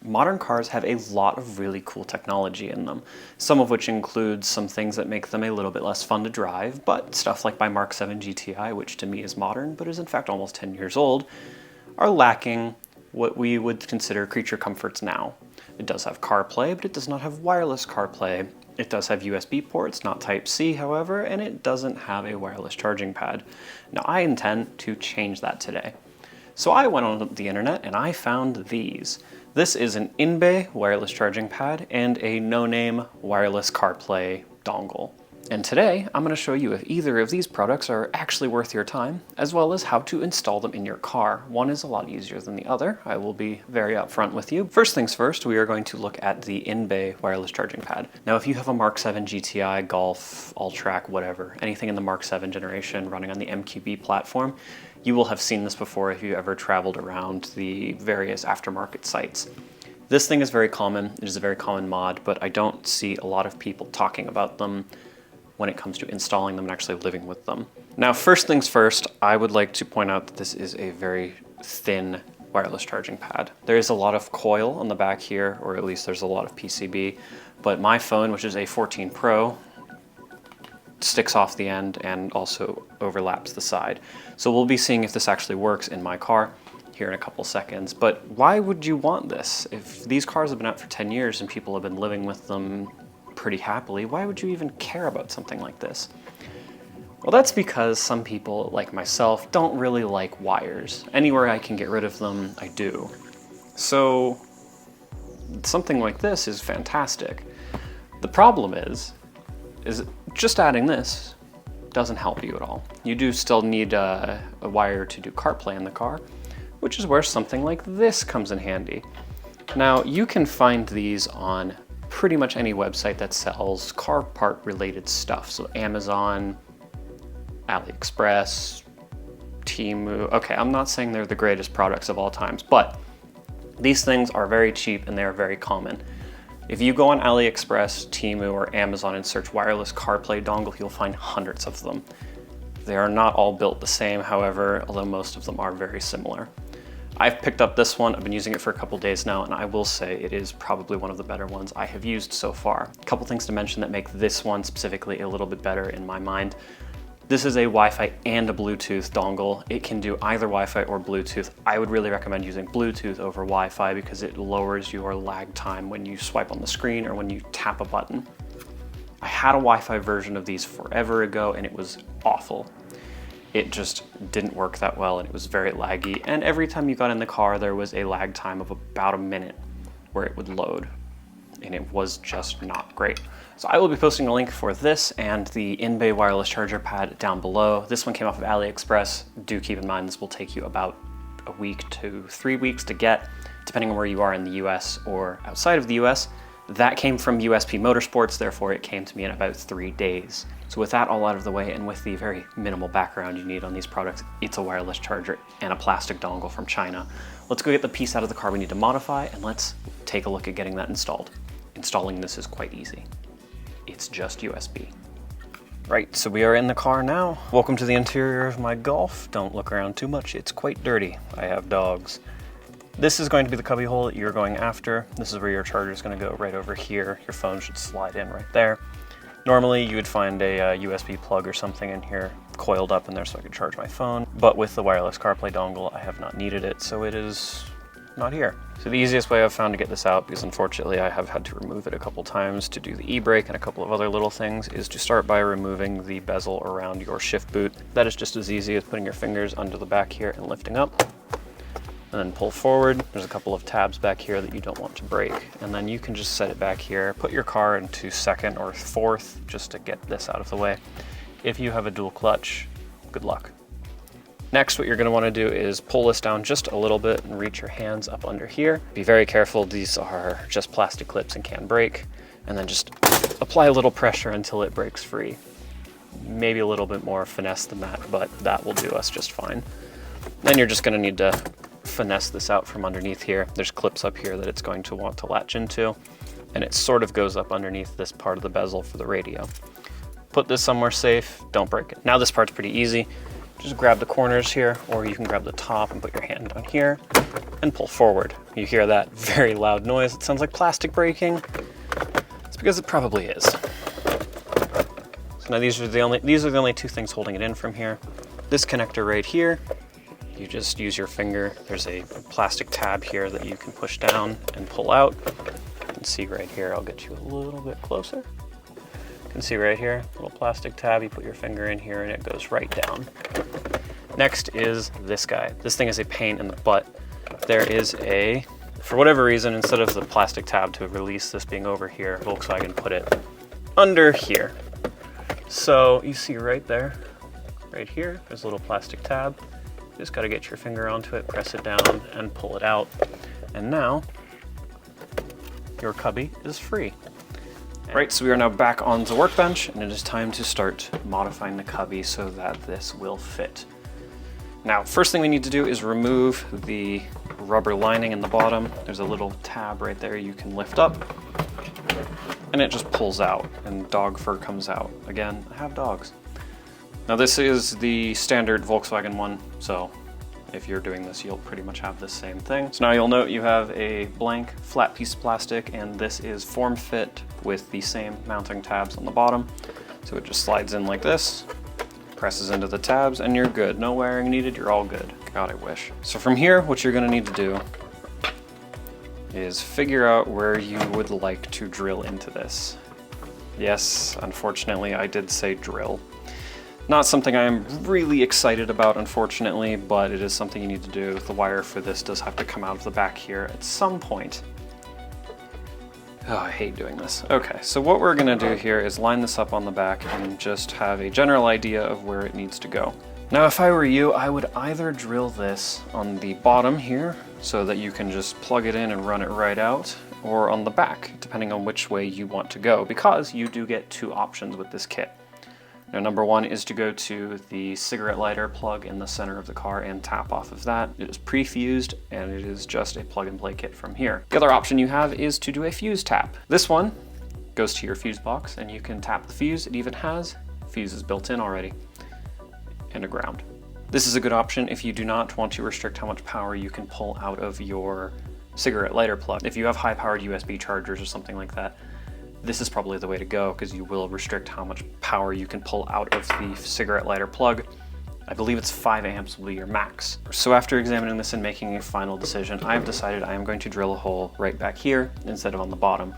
modern cars have a lot of really cool technology in them, some of which includes some things that make them a little bit less fun to drive, but stuff like my Mark 7 GTI, which to me is modern, but is in fact almost 10 years old, are lacking what we would consider creature comforts now. It does have CarPlay, but it does not have wireless CarPlay. It does have USB ports, not Type-C, however, and it doesn't have a wireless charging pad. Now, I intend to change that today. So I went on the internet and I found these. This is an Inbay wireless charging pad and a no-name wireless CarPlay dongle. And today, I'm going to show you if either of these products are actually worth your time, as well as how to install them in your car. One is a lot easier than the other. I will be very upfront with you. First things first, we are going to look at the Inbay wireless charging pad. Now, if you have a Mark 7 GTI, Golf, All-Track, whatever, anything in the Mark 7 generation running on the MQB platform, you will have seen this before if you ever traveled around the various aftermarket sites. This thing is very common. It is a very common mod, but I don't see a lot of people talking about them when it comes to installing them and actually living with them. Now, first things first, I would like to point out that this is a very thin wireless charging pad. There is a lot of coil on the back here, or at least there's a lot of PCB, but my phone, which is a 14 Pro, sticks off the end and also overlaps the side. So we'll be seeing if this actually works in my car here in a couple seconds. But why would you want this? If these cars have been out for 10 years and people have been living with them pretty happily, why would you even care about something like this? Well, that's because some people, like myself, don't really like wires. Anywhere I can get rid of them, I do. So something like this is fantastic. The problem is just adding this doesn't help you at all. You do still need a wire to do CarPlay in the car, which is where something like this comes in handy. Now, you can find these on pretty much any website that sells car part related stuff. So Amazon, AliExpress, Temu. Okay, I'm not saying they're the greatest products of all times, but these things are very cheap and they're very common. If you go on AliExpress, Temu, or Amazon and search wireless CarPlay dongle, you'll find hundreds of them. They are not all built the same, however, although most of them are very similar. I've picked up this one, I've been using it for a couple days now, and I will say it is probably one of the better ones I have used so far. A couple things to mention that make this one specifically a little bit better in my mind. This is a Wi-Fi and a Bluetooth dongle. It can do either Wi-Fi or Bluetooth. I would really recommend using Bluetooth over Wi-Fi because it lowers your lag time when you swipe on the screen or when you tap a button. I had a Wi-Fi version of these forever ago and it was awful. It just didn't work that well and it was very laggy. And every time you got in the car, there was a lag time of about a minute where it would load. And it was just not great. So I will be posting a link for this and the Inbay wireless charger pad down below. This one came off of AliExpress. Do keep in mind this will take you about a week to 3 weeks to get, depending on where you are in the US or outside of the US. That came from USP Motorsports, therefore it came to me in about 3 days. So with that all out of the way and with the very minimal background you need on these products, it's a wireless charger and a plastic dongle from China. Let's go get the piece out of the car we need to modify and let's take a look at getting that installed. Installing this is quite easy. It's just USB. Right, so we are in the car now. Welcome to the interior of my Golf. Don't look around too much, it's quite dirty. I have dogs. This is going to be the cubby hole that you're going after. This is where your charger is going to go right over here. Your phone should slide in right there. Normally you would find a USB plug or something in here coiled up in there so I could charge my phone. But with the wireless CarPlay dongle, I have not needed it, so it is not here. So the easiest way I've found to get this out, because unfortunately I have had to remove it a couple times to do the e-brake and a couple of other little things, is to start by removing the bezel around your shift boot. That is just as easy as putting your fingers under the back here and lifting up. And then pull forward. There's a couple of tabs back here that you don't want to break. And then you can just set it back here. Put your car into second or fourth just to get this out of the way. If you have a dual clutch, good luck. Next, what you're going to want to do is pull this down just a little bit and reach your hands up under here. Be very careful, these are just plastic clips and can break. And then just apply a little pressure until it breaks free. Maybe a little bit more finesse than that, but that will do us just fine. Then you're just going to need to finesse this out from underneath here. There's clips up here that it's going to want to latch into, and it sort of goes up underneath this part of the bezel for the radio. Put this somewhere safe, don't break it. Now this part's pretty easy. just grab the corners here, or you can grab the top and put your hand down here and pull forward. You hear that very loud noise. It sounds like plastic breaking. It's because it probably is. So now these are the only two things holding it in from here. This connector right here, you just use your finger. There's a plastic tab here that you can push down and pull out. You can see right here, I'll get you a little bit closer. You can see right here, little plastic tab, you put your finger in here and it goes right down. Next is this guy. This thing is a pain in the butt. There is a, for whatever reason, instead of the plastic tab to release this being over here, Volkswagen put it under here. So you see right there, right here, there's a little plastic tab. You just gotta get your finger onto it, press it down, and pull it out. And now, your cubby is free. Right, so we are now back on the workbench, and it is time to start modifying the cubby so that this will fit. Now, first thing we need to do is remove the rubber lining in the bottom. There's a little tab right there you can lift up, and it just pulls out, and dog fur comes out. Again, I have dogs. Now this is the standard Volkswagen one, so if you're doing this, you'll pretty much have the same thing. So now you'll note you have a blank flat piece of plastic, and this is form fit with the same mounting tabs on the bottom. So it just slides in like this, presses into the tabs, and you're good. No wiring needed, you're all good. God, I wish. So from here, what you're gonna need to do is figure out where you would like to drill into this. Yes, unfortunately, I did say drill. Not something I am really excited about, unfortunately, but it is something you need to do. The wire for this does have to come out of the back here at some point. Oh, I hate doing this. Okay, so what we're gonna do here is line this up on the back and just have a general idea of where it needs to go. Now, if I were you, I would either drill this on the bottom here so that you can just plug it in and run it right out, or on the back, depending on which way you want to go, because you do get two options with this kit. Now, number one is to go to the cigarette lighter plug in the center of the car and tap off of that. It is pre-fused and it is just a plug and play kit from here. The other option you have is to do a fuse tap. This one goes to your fuse box and you can tap the fuse. It even has fuses built in already and a ground. This is a good option if you do not want to restrict how much power you can pull out of your cigarette lighter plug. If you have high-powered USB chargers or something like that, this is probably the way to go because you will restrict how much power you can pull out of the cigarette lighter plug. I believe it's 5 amps will be your max. So after examining this and making a final decision, I've decided I am going to drill a hole right back here instead of on the bottom.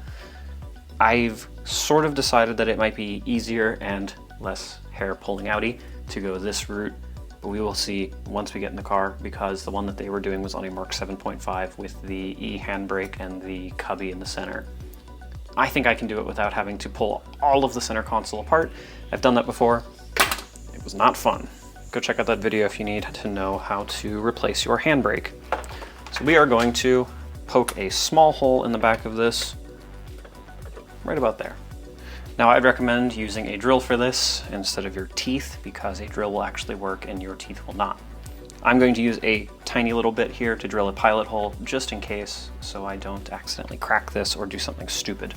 I've sort of decided that it might be easier and less hair pulling outy to go this route, but we will see once we get in the car, because the one that they were doing was on a Mark 7.5 with the E handbrake and the cubby in the center. I think I can do it without having to pull all of the center console apart. I've done that before. It was not fun. Go check out that video if you need to know how to replace your handbrake. So we are going to poke a small hole in the back of this, right about there. Now, I'd recommend using a drill for this instead of your teeth, because a drill will actually work and your teeth will not. I'm going to use a tiny little bit here to drill a pilot hole just in case, so I don't accidentally crack this or do something stupid.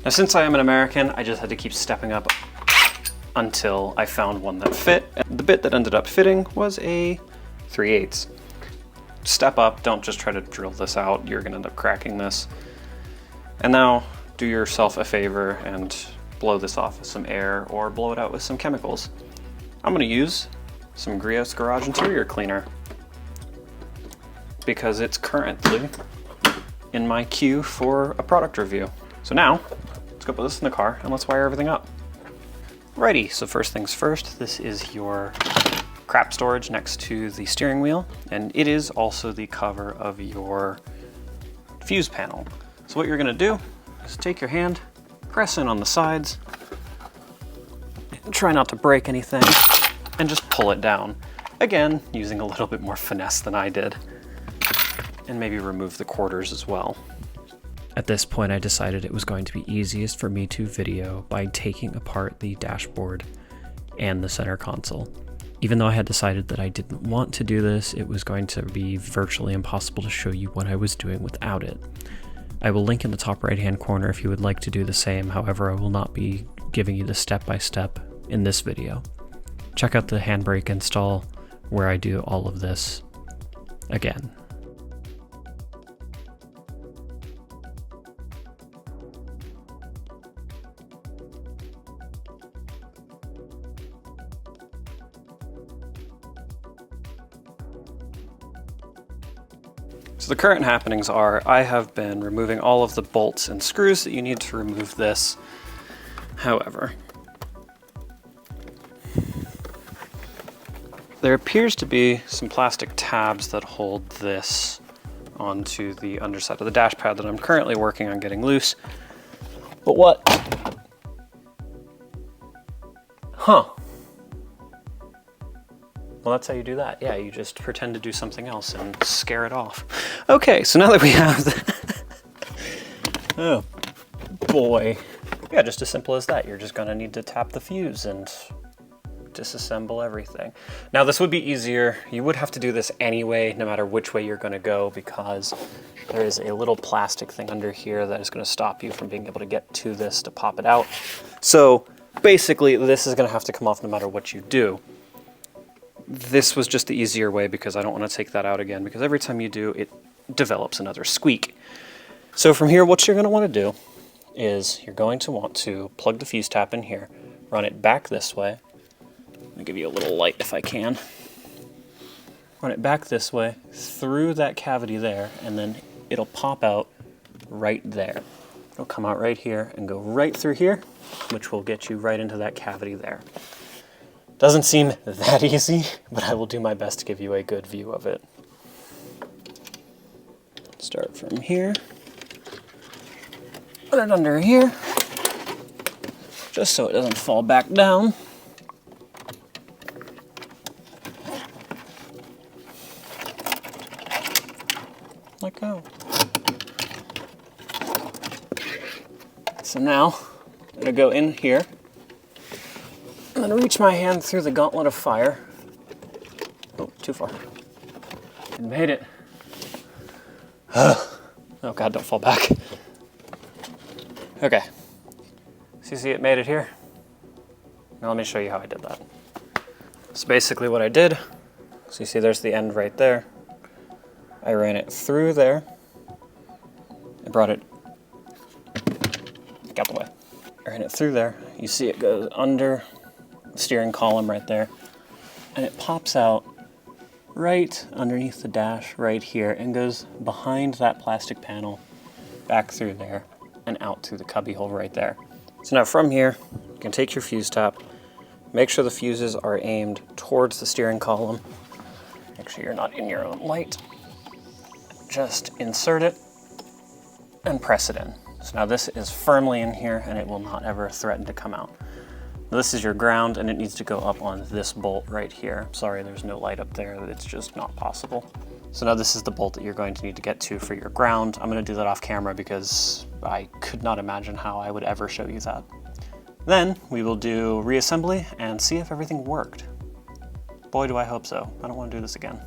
Now, since I am an American, I just had to keep stepping up until I found one that fit. And the bit that ended up fitting was a 3/8. Step up, don't just try to drill this out, you're gonna end up cracking this. And now do yourself a favor and blow this off with some air or blow it out with some chemicals. I'm gonna use some Griot's Garage Interior Cleaner because it's currently in my queue for a product review. So now, let's go put this in the car and let's wire everything up. Righty, so first things first, this is your crap storage next to the steering wheel, and it is also the cover of your fuse panel. So what you're gonna do is take your hand, press in on the sides, and try not to break anything, and just pull it down. Again, using a little bit more finesse than I did, and maybe remove the quarters as well. At this point, I decided it was going to be easiest for me to video by taking apart the dashboard and the center console. Even though I had decided that I didn't want to do this, it was going to be virtually impossible to show you what I was doing without it. I will link in the top right hand corner if you would like to do the same, however I will not be giving you the step-by-step in this video. Check out the handbrake install where I do all of this again. So the current happenings are, I have been removing all of the bolts and screws that you need to remove this. However, there appears to be some plastic tabs that hold this onto the underside of the dash pad that I'm currently working on getting loose. But what? Huh. Well, that's how you do that. Yeah, you just pretend to do something else and scare it off. Okay, so now that we have the oh boy. Yeah, just as simple as that. You're just gonna need to tap the fuse and disassemble everything. Now this would be easier. You would have to do this anyway, no matter which way you're gonna go, because there is a little plastic thing under here that is gonna stop you from being able to get to this to pop it out. So basically this is gonna have to come off no matter what you do. This was just the easier way because I don't want to take that out again, because every time you do, it develops another squeak. So from here, what you're going to want to do is you're going to want to plug the fuse tap in here, run it back this way. Let me give you a little light if I can. Run it back this way through that cavity there, and then it'll pop out right there. It'll come out right here and go right through here, which will get you right into that cavity there. Doesn't seem that easy, but I will do my best to give you a good view of it. Start from here. Put it under here, just so it doesn't fall back down. Let go. So now, I'm gonna go in here. I'm going to reach my hand through the gauntlet of fire. Oh, too far. It made it. Oh God, don't fall back. Okay. So you see it made it here? Now let me show you how I did that. So basically what I did, so you see there's the end right there. I ran it through there. I brought it, get out the way. I ran it through there. You see it goes under steering column right there, and it pops out right underneath the dash right here and goes behind that plastic panel, back through there and out through the cubby hole right there. So now from here, you can take your fuse tap, make sure the fuses are aimed towards the steering column, make sure you're not in your own light, just insert it and press it in. So now this is firmly in here and it will not ever threaten to come out. This is your ground, and it needs to go up on this bolt right here. Sorry, there's no light up there. It's just not possible. So now this is the bolt that you're going to need to get to for your ground. I'm going to do that off camera because I could not imagine how I would ever show you that. Then we will do reassembly and see if everything worked. Boy, do I hope so. I don't want to do this again.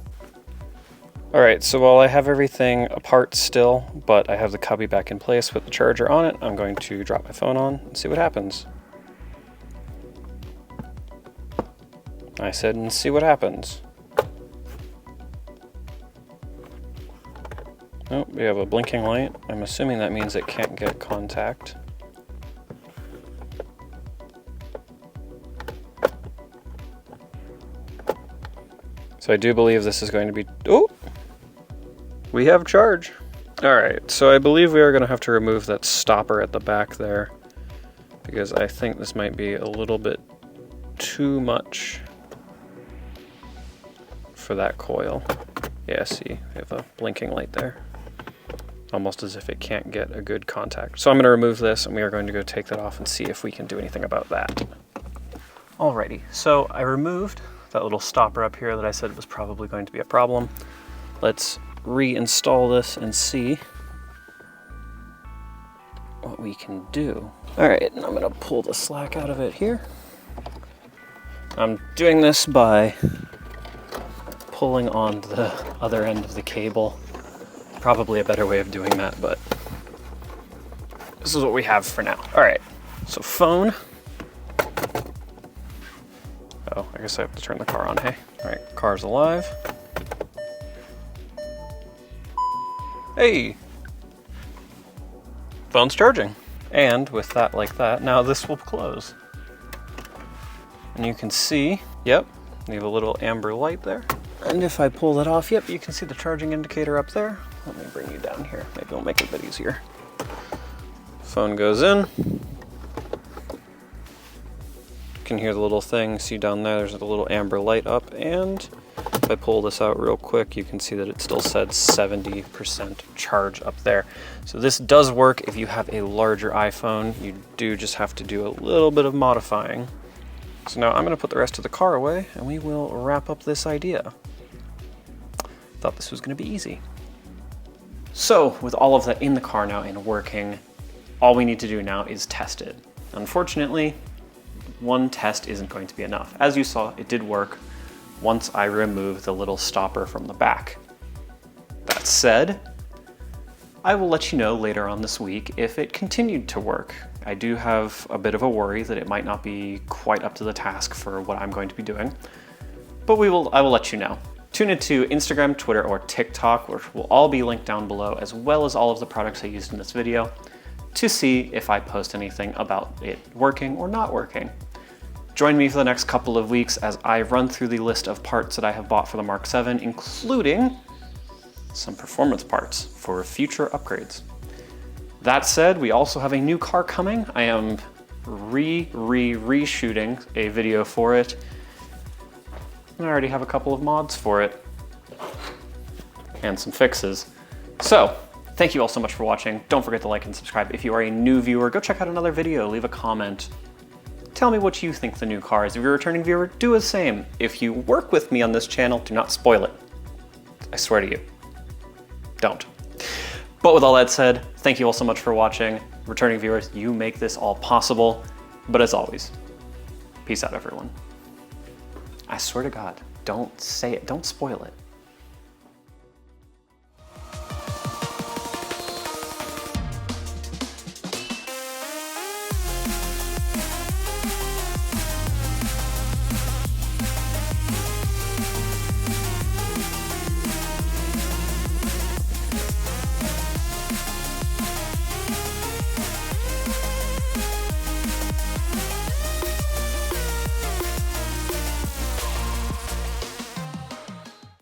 All right, so while I have everything apart still, but I have the cubby back in place with the charger on it, I'm going to drop my phone on and see what happens. I said, and see what happens. Oh, we have a blinking light. I'm assuming that means it can't get contact. So I do believe this is going to be, oh, we have charge. All right, so I believe we are going to have to remove that stopper at the back there, because I think this might be a little bit too much for that coil. Yeah, see, we have a blinking light there. Almost as if it can't get a good contact. So I'm going to remove this and we are going to go take that off and see if we can do anything about that. Alrighty, so I removed that little stopper up here that I said was probably going to be a problem. Let's reinstall this and see what we can do. Alright, and I'm going to pull the slack out of it here. I'm doing this by pulling on the other end of the cable. Probably a better way of doing that, but this is what we have for now. All right, so phone. Oh, I guess I have to turn the car on, hey? All right, car's alive. Hey! Phone's charging. And with that like that, now this will close. And you can see, yep, we have a little amber light there. And if I pull that off, yep, you can see the charging indicator up there. Let me bring you down here. Maybe it'll make it a bit easier. Phone goes in. You can hear the little thing. See down there, there's a little amber light up. And if I pull this out real quick, you can see that it still said 70% charge up there. So this does work if you have a larger iPhone. You do just have to do a little bit of modifying. So now I'm going to put the rest of the car away and we will wrap up this idea. Thought this was going to be easy. So with all of that in the car now and working, all we need to do now is test it. Unfortunately, one test isn't going to be enough. As you saw, it did work once I removed the little stopper from the back. That said, I will let you know later on this week if it continued to work. I do have a bit of a worry that it might not be quite up to the task for what I'm going to be doing, but I will let you know. Tune into Instagram, Twitter, or TikTok, which will all be linked down below, as well as all of the products I used in this video, to see if I post anything about it working or not working. Join me for the next couple of weeks as I run through the list of parts that I have bought for the Mark 7, including some performance parts for future upgrades. That said, we also have a new car coming. I am reshooting a video for it. I already have a couple of mods for it and some fixes. So, thank you all so much for watching. Don't forget to like and subscribe. If you are a new viewer, go check out another video, leave a comment. Tell me what you think the new car is. If you're a returning viewer, do the same. If you work with me on this channel, do not spoil it. I swear to you, don't. But with all that said, thank you all so much for watching. Returning viewers, you make this all possible. But as always, peace out, everyone. I swear to God, don't say it, don't spoil it.